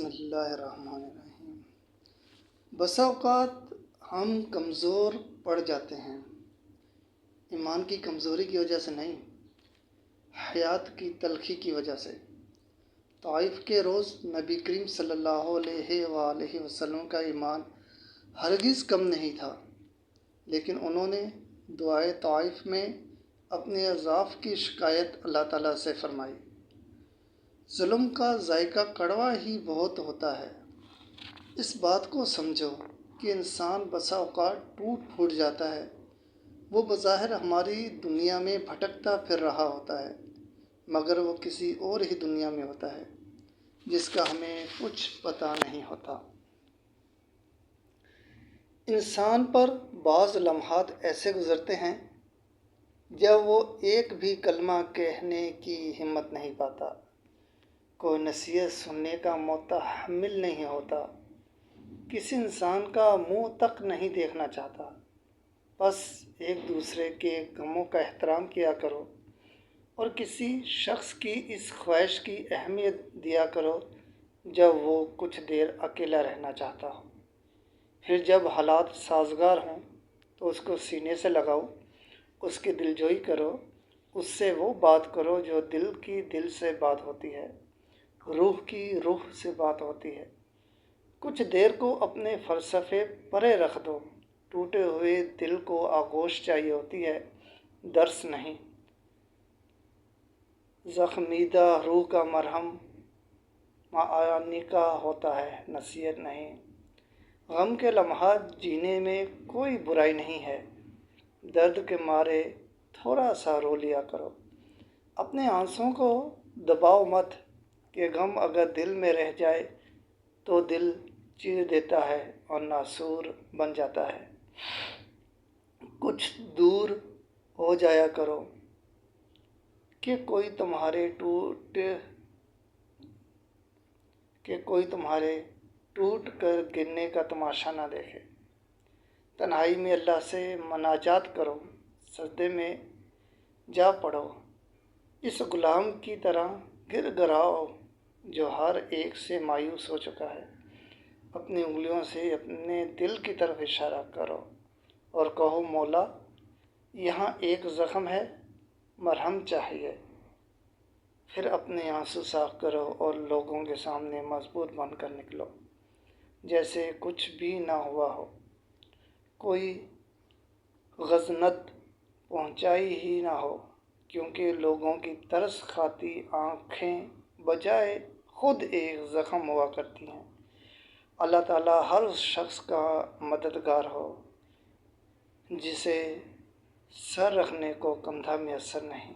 بسم اللہ الرحمن الرحیم۔ بسا اوقات ہم کمزور پڑ جاتے ہیں، ایمان کی کمزوری کی وجہ سے نہیں، حیات کی تلخی کی وجہ سے۔ طائف کے روز نبی کریم صلی اللہ علیہ وآلہ وسلم کا ایمان ہرگز کم نہیں تھا، لیکن انہوں نے دعائے طائف میں اپنے اضعاف کی شکایت اللہ تعالیٰ سے فرمائی۔ ظلم کا ذائقہ کڑوا ہی بہت ہوتا ہے۔ اس بات کو سمجھو کہ انسان بسا اوقات ٹوٹ پھوٹ جاتا ہے۔ وہ بظاہر ہماری دنیا میں بھٹکتا پھر رہا ہوتا ہے، مگر وہ کسی اور ہی دنیا میں ہوتا ہے جس کا ہمیں کچھ پتہ نہیں ہوتا۔ انسان پر بعض لمحات ایسے گزرتے ہیں جب وہ ایک بھی کلمہ کہنے کی ہمت نہیں پاتا، کوئی نصیحت سننے کا متحمل نہیں ہوتا، کسی انسان کا منہ تک نہیں دیکھنا چاہتا۔ بس ایک دوسرے کے غموں کا احترام کیا کرو اور کسی شخص کی اس خواہش کی اہمیت دیا کرو جب وہ کچھ دیر اکیلا رہنا چاہتا ہو۔ پھر جب حالات سازگار ہوں تو اس کو سینے سے لگاؤ، اس کی دلجوئی کرو، اس سے وہ بات کرو جو دل کی دل سے بات ہوتی ہے، روح کی روح سے بات ہوتی ہے۔ کچھ دیر کو اپنے فلسفے پرے رکھ دو۔ ٹوٹے ہوئے دل کو آغوش چاہیے ہوتی ہے، درس نہیں۔ زخمیدہ روح کا مرہم معانی کا ہوتا ہے، نصیحت نہیں۔ غم کے لمحات جینے میں کوئی برائی نہیں ہے، درد کے مارے تھوڑا سا رو لیا کرو۔ اپنے آنسوؤں کو دباؤ مت کہ غم اگر دل میں رہ جائے تو دل چیر دیتا ہے اور ناسور بن جاتا ہے۔ کچھ دور ہو جایا کرو کہ کوئی تمہارے ٹوٹ کر گرنے کا تماشا نہ دیکھے۔ تنہائی میں اللہ سے مناجات کرو، سجدے میں جا پڑو، اس غلام کی طرح گر گراؤ جو ہر ایک سے مایوس ہو چکا ہے۔ اپنی انگلیوں سے اپنے دل کی طرف اشارہ کرو اور کہو، مولا یہاں ایک زخم ہے، مرہم چاہیے۔ پھر اپنے آنسو صاف کرو اور لوگوں کے سامنے مضبوط بن کر نکلو، جیسے کچھ بھی نہ ہوا ہو، کوئی غزنت پہنچائی ہی نہ ہو، کیونکہ لوگوں کی ترس کھاتی آنکھیں بجائے خود ایک زخم ہوا کرتی ہیں۔ اللہ تعالیٰ ہر اس شخص کا مددگار ہو جسے سر رکھنے کو کندھا میسر نہیں۔